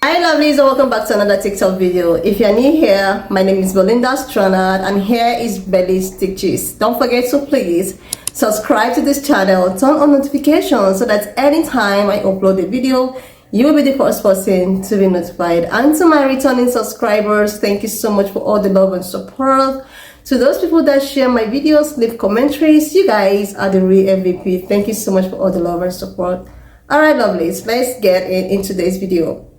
Hi lovelies, and welcome back to another TikTok video. If you're new here, my name is Belinda Stronard and here is Belly's Stitches. Don't forget to please subscribe to this channel, turn on notifications so that anytime I upload a video, you will be the first person to be notified. And to my returning subscribers, thank you so much for all the love and support. To those people that share my videos, leave commentaries, you guys are the real MVP. Thank you so much for all the love and support. Alright lovelies, let's get into today's video.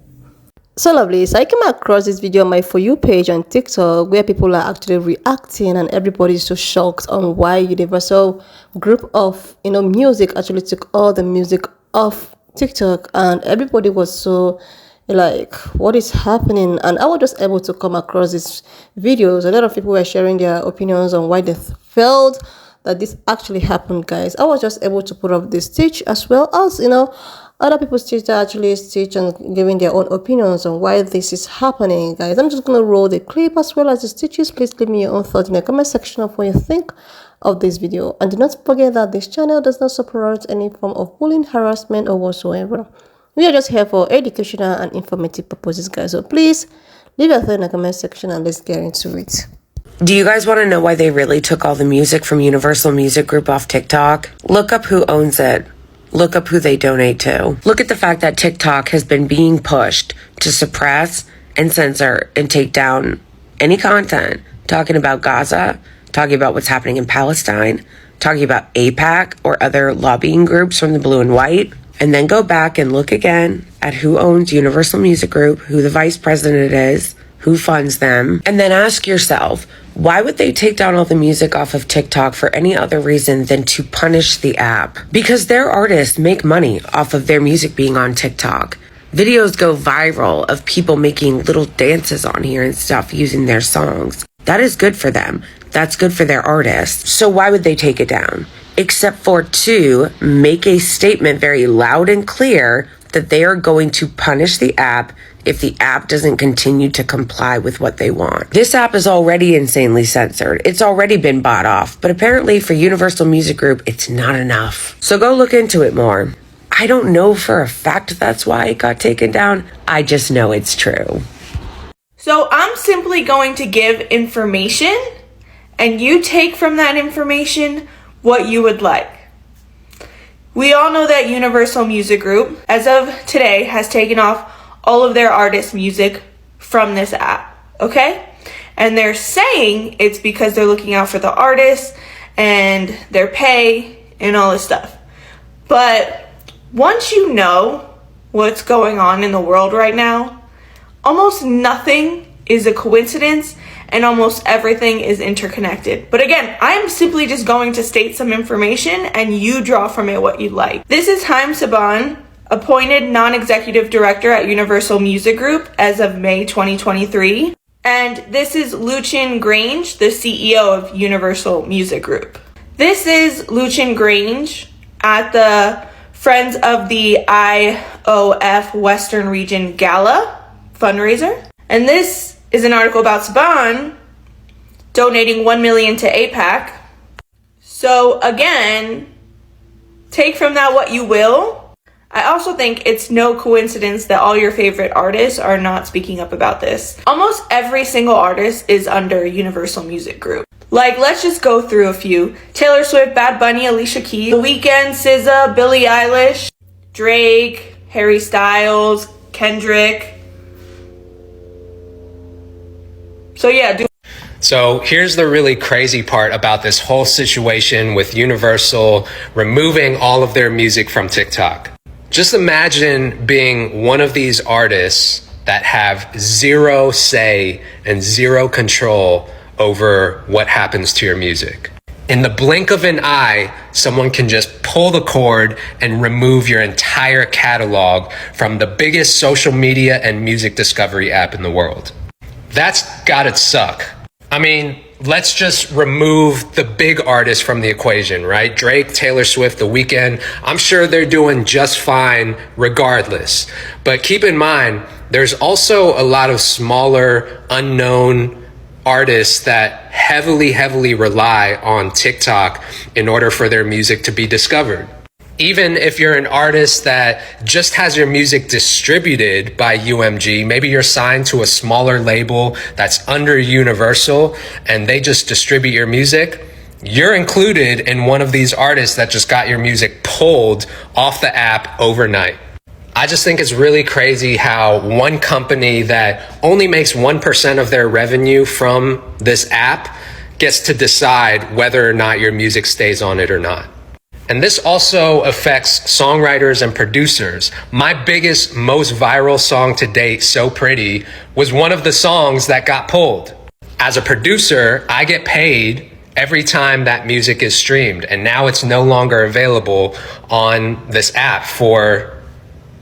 So lovely, so I came across this video on my For You page on TikTok where people are actually reacting and everybody is so shocked on why Universal group of music actually took all the music off TikTok, and everybody was so like, what is happening? And I was just able to come across these videos. A lot of people were sharing their opinions on why they felt that this actually happened, guys. I was just able to put up this stitch as well as other people actually stitch and giving their own opinions on why this is happening, guys. I'm just gonna roll the clip as well as the stitches. Please leave me your own thoughts in the comment section of what you think of this video, and do not forget that this channel does not support any form of bullying, harassment, or whatsoever. We are just here for educational and informative purposes, guys. So please leave your thoughts in the comment section and let's get into it. Do you guys want to know why they really took all the music from Universal Music Group off TikTok? Look up who owns it. Look up who they donate to. Look at the fact that TikTok has been being pushed to suppress and censor and take down any content talking about Gaza, talking about what's happening in Palestine, talking about AIPAC or other lobbying groups from the blue and white. And then go back and look again at who owns Universal Music Group, who the vice president is, who funds them, and then ask yourself, why would they take down all the music off of TikTok for any other reason than to punish the app? Because their artists make money off of their music being on TikTok. Videos go viral of people making little dances on here and stuff using their songs. That is good for them. That's good for their artists. So why would they take it down? Except for to make a statement very loud and clear that they are going to punish the app if the app doesn't continue to comply with what they want. This app is already insanely censored. It's already been bought off, but apparently for Universal Music Group, it's not enough. So go look into it more. I don't know for a fact that's why it got taken down. I just know it's true. So I'm simply going to give information, and you take from that information what you would like. We all know that Universal Music Group, as of today, has taken off all of their artists' music from this app, okay? And they're saying it's because they're looking out for the artists and their pay and all this stuff. But once you know what's going on in the world right now, almost nothing is a coincidence and almost everything is interconnected. But again, I'm simply just going to state some information and you draw from it what you'd like. This is Haim Saban, appointed non-executive director at Universal Music Group as of May 2023. And this is Lucian Grange, the CEO of Universal Music Group. This is Lucian Grange at the Friends of the IOF Western Region Gala fundraiser. And this is an article about Saban donating $1 million to AIPAC. So again, take from that what you will. I also think it's no coincidence that all your favorite artists are not speaking up about this. Almost every single artist is under Universal Music Group. Like, let's just go through a few. Taylor Swift, Bad Bunny, Alicia Keys, The Weeknd, SZA, Billie Eilish, Drake, Harry Styles, Kendrick. So yeah, So here's the really crazy part about this whole situation with Universal removing all of their music from TikTok. Just imagine being one of these artists that have zero say and zero control over what happens to your music. In the blink of an eye, someone can just pull the cord and remove your entire catalog from the biggest social media and music discovery app in the world. That's gotta suck. I mean, let's just remove the big artists from the equation, right? Drake, Taylor Swift, The Weeknd. I'm sure they're doing just fine regardless. But keep in mind, there's also a lot of smaller, unknown artists that heavily rely on TikTok in order for their music to be discovered. Even if you're an artist that just has your music distributed by UMG, maybe you're signed to a smaller label that's under Universal and they just distribute your music, you're included in one of these artists that just got your music pulled off the app overnight. I just think it's really crazy how one company that only makes 1% of their revenue from this app gets to decide whether or not your music stays on it or not. And this also affects songwriters and producers. My biggest, most viral song to date, So Pretty, was one of the songs that got pulled. As a producer, I get paid every time that music is streamed, and now it's no longer available on this app for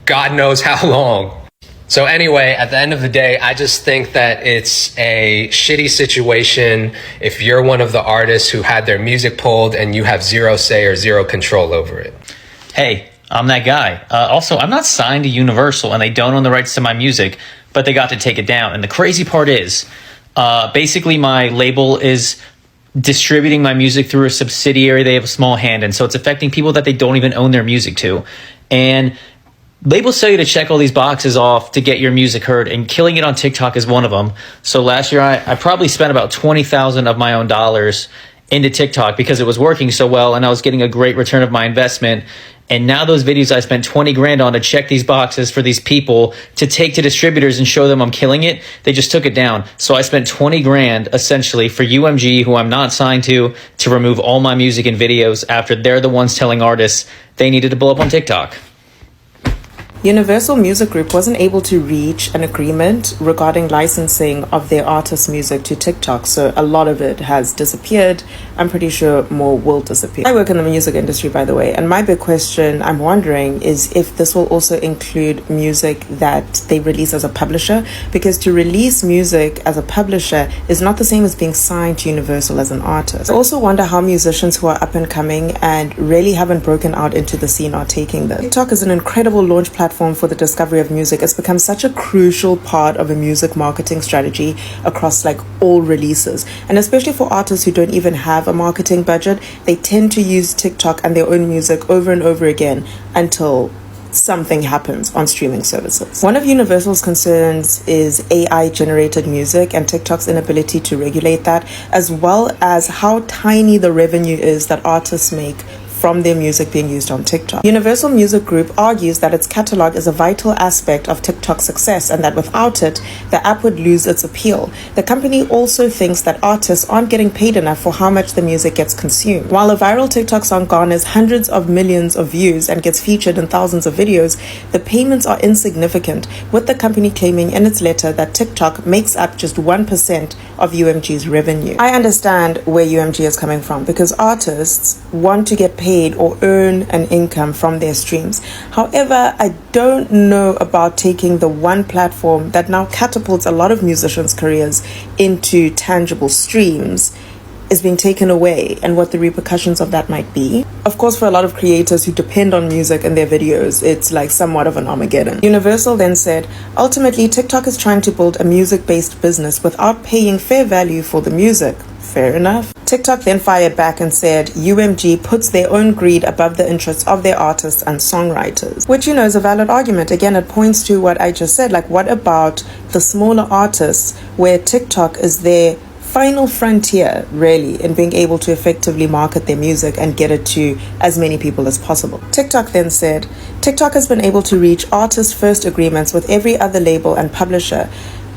God knows how long. So anyway, at the end of the day, I just think that it's a shitty situation if you're one of the artists who had their music pulled and you have zero say or zero control over it. Hey, I'm that guy. Also, I'm not signed to Universal and they don't own the rights to my music, but they got to take it down. And the crazy part is, basically my label is distributing my music through a subsidiary. They have a small hand, and so it's affecting people that they don't even own their music to. And labels tell you to check all these boxes off to get your music heard, and killing it on TikTok is one of them. So last year, I probably spent about $20,000 of my own dollars into TikTok because it was working so well and I was getting a great return of my investment. And now those videos I spent 20 grand on to check these boxes for these people to take to distributors and show them I'm killing it, they just took it down. So I spent 20 grand essentially for UMG, who I'm not signed to remove all my music and videos after they're the ones telling artists they needed to blow up on TikTok. Universal Music Group wasn't able to reach an agreement regarding licensing of their artists' music to TikTok, so a lot of it has disappeared. I'm pretty sure more will disappear. I work in the music industry, by the way, and my big question I'm wondering is if this will also include music that they release as a publisher, because to release music as a publisher is not the same as being signed to Universal as an artist. I also wonder how musicians who are up and coming and really haven't broken out into the scene are taking this. TikTok is an incredible launch platform for the discovery of music. It's become such a crucial part of a music marketing strategy across like all releases, and especially for artists who don't even have a marketing budget, they tend to use TikTok and their own music over and over again until something happens on streaming services. One of Universal's concerns is AI generated music and TikTok's inability to regulate that, as well as how tiny the revenue is that artists make from their music being used on TikTok. Universal Music Group argues that its catalog is a vital aspect of TikTok's success and that without it, the app would lose its appeal. The company also thinks that artists aren't getting paid enough for how much the music gets consumed. While a viral TikTok song garners hundreds of millions of views and gets featured in thousands of videos, the payments are insignificant, with the company claiming in its letter that TikTok makes up just 1% of UMG's revenue. I understand where UMG is coming from because artists want to get paid or earn an income from their streams. However, I don't know about taking the one platform that now catapults a lot of musicians' careers into tangible streams is being taken away and what the repercussions of that might be. Of course, for a lot of creators who depend on music in their videos, it's like somewhat of an Armageddon. Universal then said, ultimately, TikTok is trying to build a music-based business without paying fair value for the music. Fair enough. TikTok then fired back and said UMG puts their own greed above the interests of their artists and songwriters, which, you know, is a valid argument. Again, it points to what I just said. Like, what about the smaller artists where TikTok is their final frontier, really, in being able to effectively market their music and get it to as many people as possible? TikTok then said, TikTok has been able to reach artist-first agreements with every other label and publisher.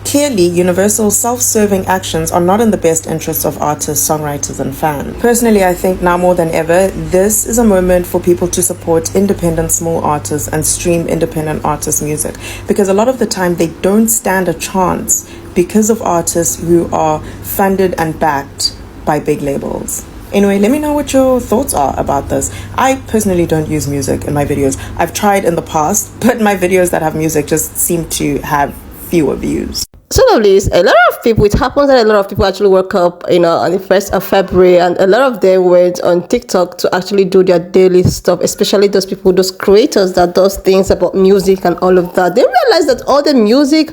Clearly, Universal's self-serving actions are not in the best interests of artists, songwriters, and fans. Personally, I think now more than ever, this is a moment for people to support independent small artists and stream independent artists' music, because a lot of the time they don't stand a chance because of artists who are funded and backed by big labels. Anyway, let me know what your thoughts are about this. I personally don't use music in my videos. I've tried in the past, but my videos that have music just seem to have fewer views. So lovelies, a lot of people, it happens that a lot of people actually woke up, on the 1st of February, and a lot of them went on TikTok to actually do their daily stuff, especially those people, those creators that does things about music and all of that. They realized that all the music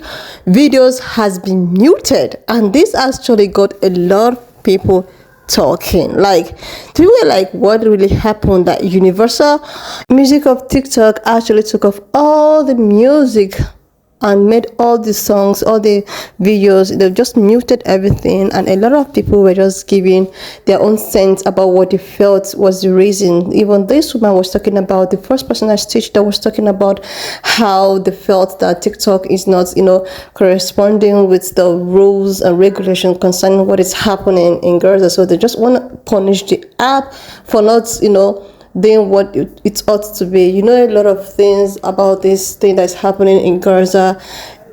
videos has been muted, and this actually got a lot of people talking. Like, do you like what really happened? That Universal Music of TikTok actually took off all the music and made all the songs, all the videos. They just muted everything, and a lot of people were just giving their own sense about what they felt was the reason. Even this woman was talking about, the first person I stitched that was talking about how they felt that TikTok is not, corresponding with the rules and regulations concerning what is happening in Gaza. So they just want to punish the app for not, doing what it ought to be. A lot of things about this thing that's happening in Gaza.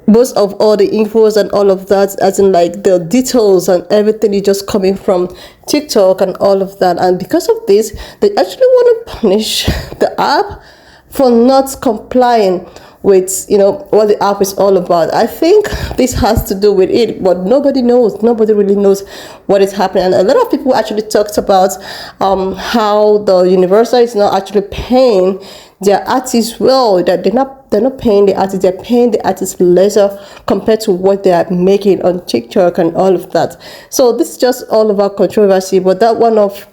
Most of all the infos and all of that, as in like the details and everything, is just coming from TikTok and all of that. And because of this, they actually want to punish the app for not complying with what the app is all about. I think this has to do with it, but nobody really knows what is happening. And a lot of people actually talked about how the Universal is not actually paying their artists well, that they're not paying the artists, they're paying the artists lesser compared to what they are making on TikTok and all of that. So this is just all about controversy, but that one of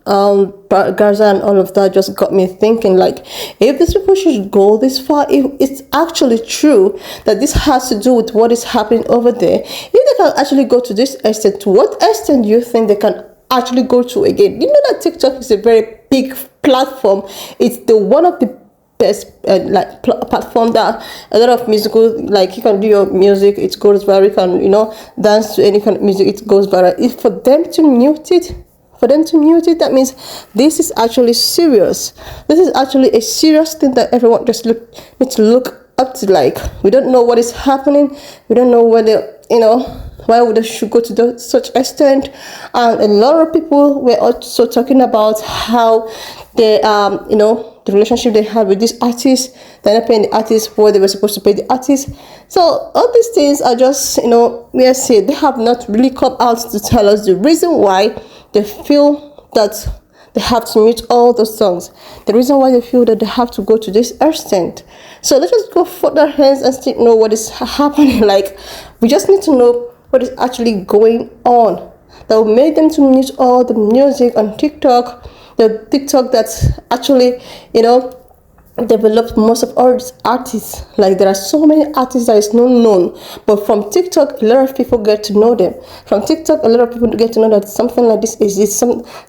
Gaza and all of that just got me thinking, like, if these people should go this far, if it's actually true that this has to do with what is happening over there, if they can actually go to this extent, to what extent do you think they can actually go to again? That TikTok is a very big platform. It's the one of the best platform that a lot of musical, like, you can do your music, it goes viral, you can dance to any kind of music, it goes viral. If for them to mute it, that means this is actually serious. This is actually a serious thing that everyone just needs to look up to. Like, we don't know what is happening. We don't know whether, why would they should go to such extent. And a lot of people were also talking about how they, the relationship they had with these artists. They're not paying the artists what they were supposed to pay the artists. So all these things are just, we are saying they have not really come out to tell us the reason why they feel that they have to mute all those songs. The reason why they feel that they have to go to this extent. So let's just go further hence and still know what is happening. Like, we just need to know what is actually going on that will make them to mute all the music on TikTok. The TikTok that's actually, developed most of all these artists. Like, there are so many artists that is not known, but from TikTok a lot of people get to know them. From TikTok a lot of people get to know that something like this exists,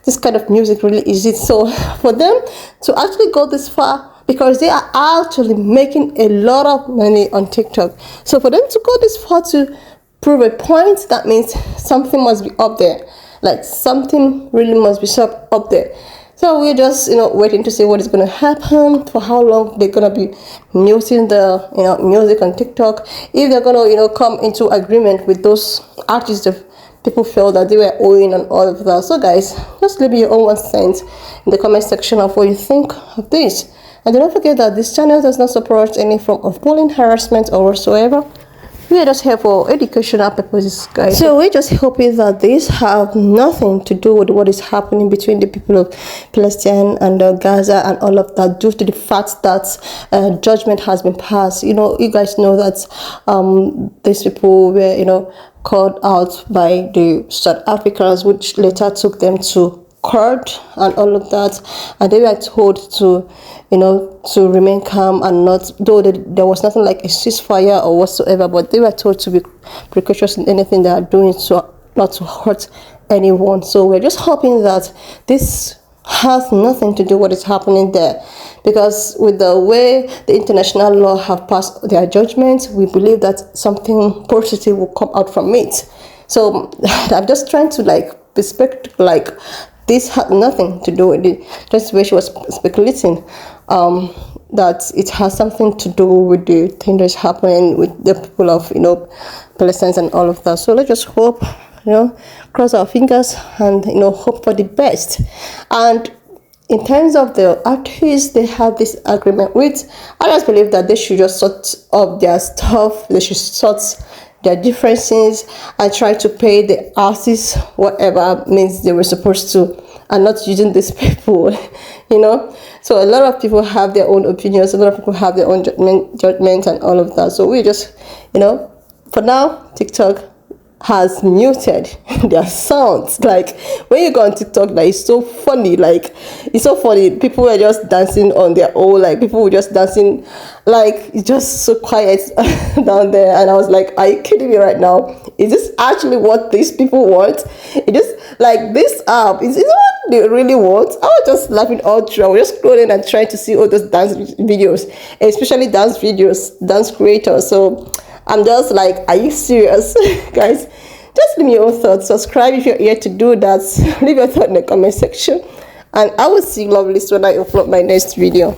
this kind of music really exists. So for them to actually go this far, because they are actually making a lot of money on TikTok, so for them to go this far to prove a point, that means something must be up there. Like, something really must be up there. So we're just, waiting to see what is going to happen, for how long they're going to be muting the, music on TikTok. If they're going to, come into agreement with those artists that people feel that they were owing and all of that. So guys, just leave me your own 1 cent in the comment section of what you think of this. And don't forget that this channel does not support any form of bullying, harassment, or whatsoever. We are just here for educational purposes, guys. So we're just hoping that this have nothing to do with what is happening between the people of Palestine and Gaza and all of that, due to the fact that judgment has been passed. You guys know that these people were, called out by the South Africans, which later took them to court and all of that, and they were told to to remain calm and not, though there was nothing like a ceasefire or whatsoever, but they were told to be precautious in anything they are doing, so not to hurt anyone. So we're just hoping that this has nothing to do with what is happening there, because with the way the international law have passed their judgment, we believe that something positive will come out from it. So I'm just trying to respect, this had nothing to do with it. Just the way she was speculating, that it has something to do with the thing that's happening with the people of, Palestine and all of that. So let's just hope, cross our fingers and, hope for the best. And in terms of the artists they have this agreement with, I just believe that they should just sort up their stuff. They should sort their differences and try to pay the artists whatever means they were supposed to, and not using these people, So a lot of people have their own opinions, a lot of people have their own judgment and all of that. So we just, for now, TikTok, has muted their sounds. Like when you go on TikTok, like it's so funny. Like it's so funny. People were just dancing on their own. Like people were just dancing. Like it's just so quiet down there. And I was like, are you kidding me right now? Is this actually what these people want? It just like this app. Is what they really want? I was just laughing all through. I was just scrolling and trying to see all those dance videos, especially dance videos, dance creators. So I'm just like, are you serious? Guys, just leave me your own thoughts. Subscribe if you're here to do that. Leave your thought in the comment section. And I will see you lovely when I upload my next video.